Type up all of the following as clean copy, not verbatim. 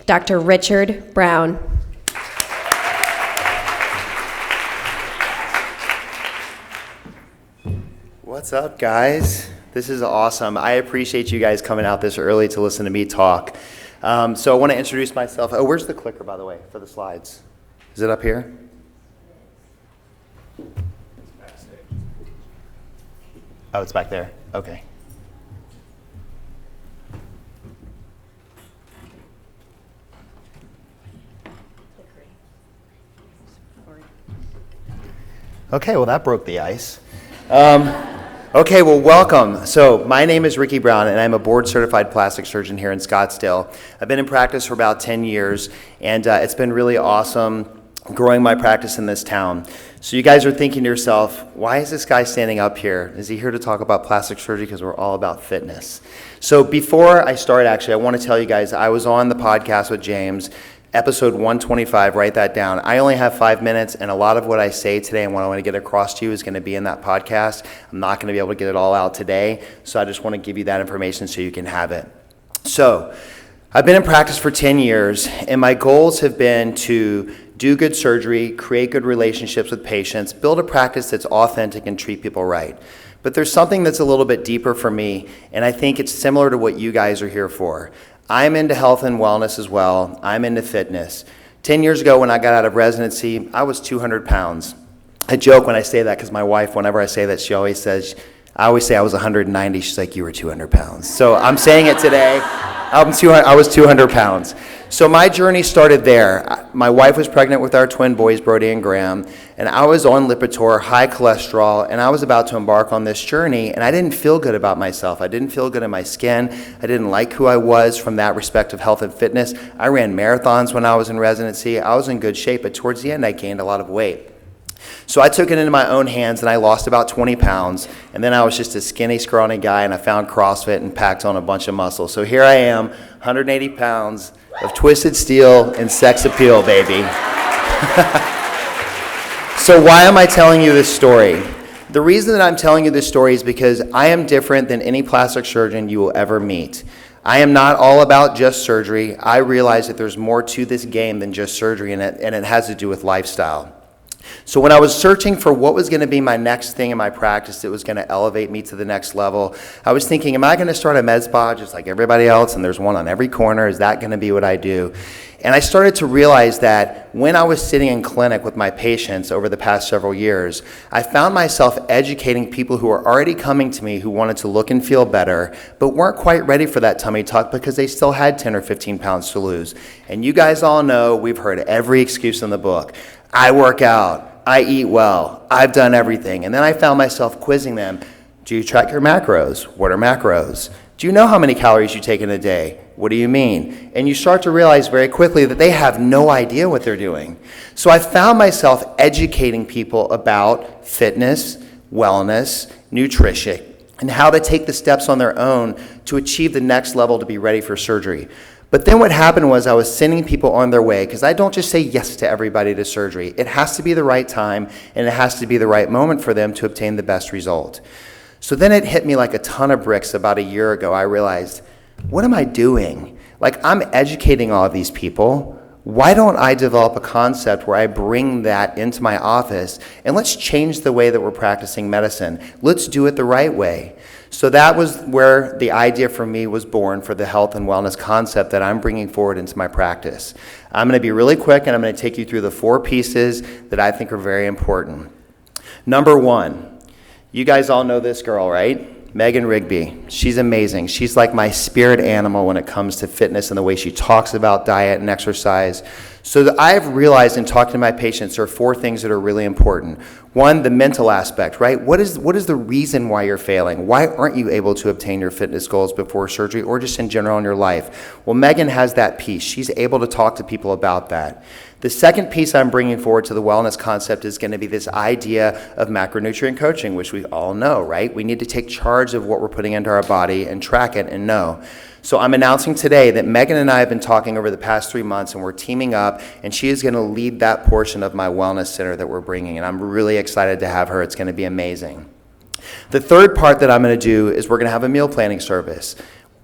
Dr. Richard Brown. What's up, guys? This is awesome. I appreciate you guys coming out this early to listen to me talk. So I want to introduce myself. Oh, where's the clicker, by the way, for the slides? Is it up here? Oh, it's back there. Okay. Okay, well, that broke the ice. Okay, well, welcome. So my name is Ricky Brown, and I'm a board-certified plastic surgeon here in Scottsdale. I've been in practice for about 10 years, and it's been really awesome growing my practice in this town. So you guys are thinking to yourself, why is this guy standing up here? Is he here to talk about plastic surgery? Because we're all about fitness. So before I start, actually, I want to tell you guys, I was on the podcast with James, episode 125, write that down. I only have 5 minutes, and a lot of what I say today and what I want to get across to you is going to be in that podcast. I'm not going to be able to get it all out today, so I just want to give you that information so you can have it. So I've been in practice for 10 years, and my goals have been to do good surgery, create good relationships with patients, build a practice that's authentic, and treat people right. But there's something that's a little bit deeper for me, and I think it's similar to what you guys are here for. I'm into health and wellness as well. I'm into fitness. 10 years ago when I got out of residency, I was 200 pounds. I joke when I say that because my wife, whenever I say that, she always says, I always say I was 190. She's like, you were 200 pounds. So I'm saying it today. I was 200 pounds. So my journey started there. My wife was pregnant with our twin boys, Brody and Graham, and I was on Lipitor, high cholesterol, and I was about to embark on this journey, and I didn't feel good about myself. I didn't feel good in my skin. I didn't like who I was from that respect of health and fitness. I ran marathons when I was in residency. I was in good shape, but towards the end, I gained a lot of weight. So I took it into my own hands, and I lost about 20 pounds, and then I was just a skinny, scrawny guy, and I found CrossFit and packed on a bunch of muscle. So here I am, 180 pounds of twisted steel and sex appeal, baby. So why am I telling you this story? The reason that I'm telling you this story is because I am different than any plastic surgeon you will ever meet. I am not all about just surgery. I realize that there's more to this game than just surgery, and it has to do with lifestyle. So when I was searching for what was going to be my next thing in my practice that was going to elevate me to the next level, I was thinking, am I going to start a med spa just like everybody else, and there's one on every corner? Is that going to be what I do? And I started to realize that when I was sitting in clinic with my patients over the past several years, I found myself educating people who were already coming to me who wanted to look and feel better, but weren't quite ready for that tummy tuck because they still had 10 or 15 pounds to lose. And you guys all know, we've heard every excuse in the book. I work out, I eat well, I've done everything. And then I found myself quizzing them. Do you track your macros? What are macros? Do you know how many calories you take in a day? What do you mean? And you start to realize very quickly that they have no idea what they're doing. So I found myself educating people about fitness, wellness, nutrition, and how to take the steps on their own to achieve the next level to be ready for surgery. But then what happened was I was sending people on their way, because I don't just say yes to everybody to surgery. It has to be the right time, and it has to be the right moment for them to obtain the best result. So then it hit me like a ton of bricks about a year ago. I realized, what am I doing? Like, I'm educating all of these people. Why don't I develop a concept where I bring that into my office, and let's change the way that we're practicing medicine. Let's do it the right way. So that was where the idea for me was born for the health and wellness concept that I'm bringing forward into my practice. I'm going to be really quick, and I'm going to take you through the 4 pieces that I think are very important. Number 1, you guys all know this girl, right? Megan Rigby. She's amazing. She's like my spirit animal when it comes to fitness and the way she talks about diet and exercise. So that I've realized in talking to my patients, there are 4 things that are really important. 1, the mental aspect, right? What is the reason why you're failing? Why aren't you able to obtain your fitness goals before surgery or just in general in your life? Well, Megan has that piece. She's able to talk to people about that. The second piece I'm bringing forward to the wellness concept is going to be this idea of macronutrient coaching, which we all know, right? We need to take charge of what we're putting into our body and track it and know. So I'm announcing today that Megan and I have been talking over the past 3 months, and we're teaming up, and she is going to lead that portion of my wellness center that we're bringing, and I'm really excited to have her. It's going to be amazing. The third part that I'm going to do is we're going to have a meal planning service.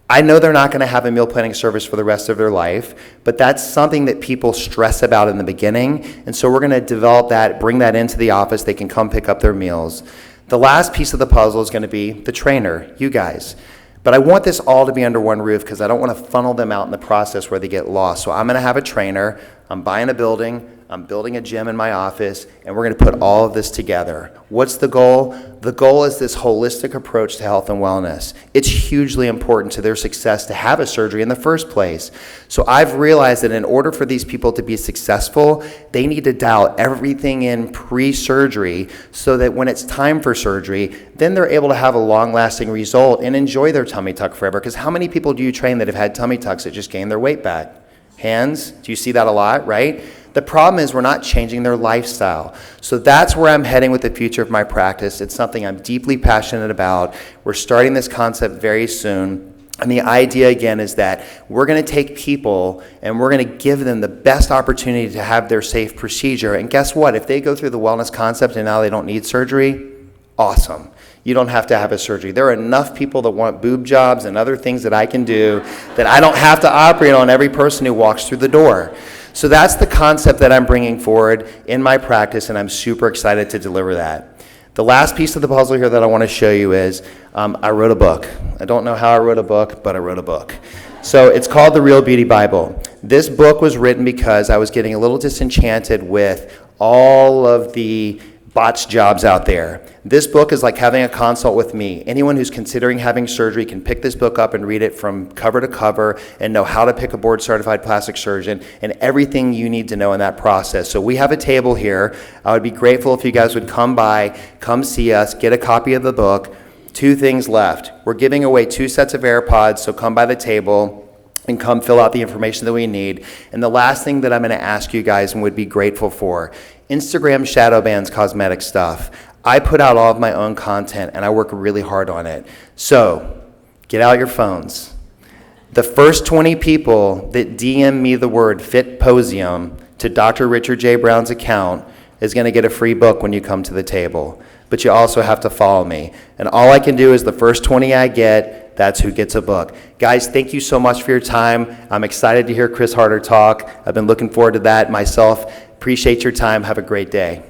I know they're not going to have a meal planning service for the rest of their life, but that's something that people stress about in the beginning. And so we're going to develop that, bring that into the office. They can come pick up their meals. The last piece of the puzzle is going to be the trainer, you guys. But I want this all to be under one roof because I don't want to funnel them out in the process where they get lost. So I'm going to have a trainer. I'm buying a building. I'm building a gym in my office, and we're going to put all of this together. What's the goal? The goal is this holistic approach to health and wellness. It's hugely important to their success to have a surgery in the first place. So I've realized that in order for these people to be successful, they need to dial everything in pre-surgery so that when it's time for surgery, then they're able to have a long-lasting result and enjoy their tummy tuck forever. Because how many people do you train that have had tummy tucks that just gained their weight back? Hands? Do you see that a lot, right? The problem is we're not changing their lifestyle. So that's where I'm heading with the future of my practice. It's something I'm deeply passionate about. We're starting this concept very soon. And the idea, again, is that we're going to take people and we're going to give them the best opportunity to have their safe procedure. And guess what? If they go through the wellness concept and now they don't need surgery, awesome. You don't have to have a surgery. There are enough people that want boob jobs and other things that I can do that I don't have to operate on every person who walks through the door. So that's the concept that I'm bringing forward in my practice, and I'm super excited to deliver that. The last piece of the puzzle here that I want to show you is I wrote a book. I don't know how I wrote a book, but I wrote a book. So it's called The Real Beauty Bible. This book was written because I was getting a little disenchanted with all of the botched jobs out there. This book is like having a consult with me. Anyone who's considering having surgery can pick this book up and read it from cover to cover and know how to pick a board-certified plastic surgeon and everything you need to know in that process. So we have a table here. I would be grateful if you guys would come by, come see us, get a copy of the book. 2 things left. We're giving away 2 sets of AirPods, so come by the table and come fill out the information that we need. And the last thing that I'm going to ask you guys and would be grateful for, Instagram shadow bans cosmetic stuff. I put out all of my own content and I work really hard on it. So get out your phones. The first 20 people that DM me the word FITposium to Dr. Richard J. Brown's account is going to get a free book when you come to the table. But you also have to follow me. And all I can do is the first 20 I get, that's who gets a book. Guys, thank you so much for your time. I'm excited to hear Chris Harder talk. I've been looking forward to that myself. Appreciate your time. Have a great day.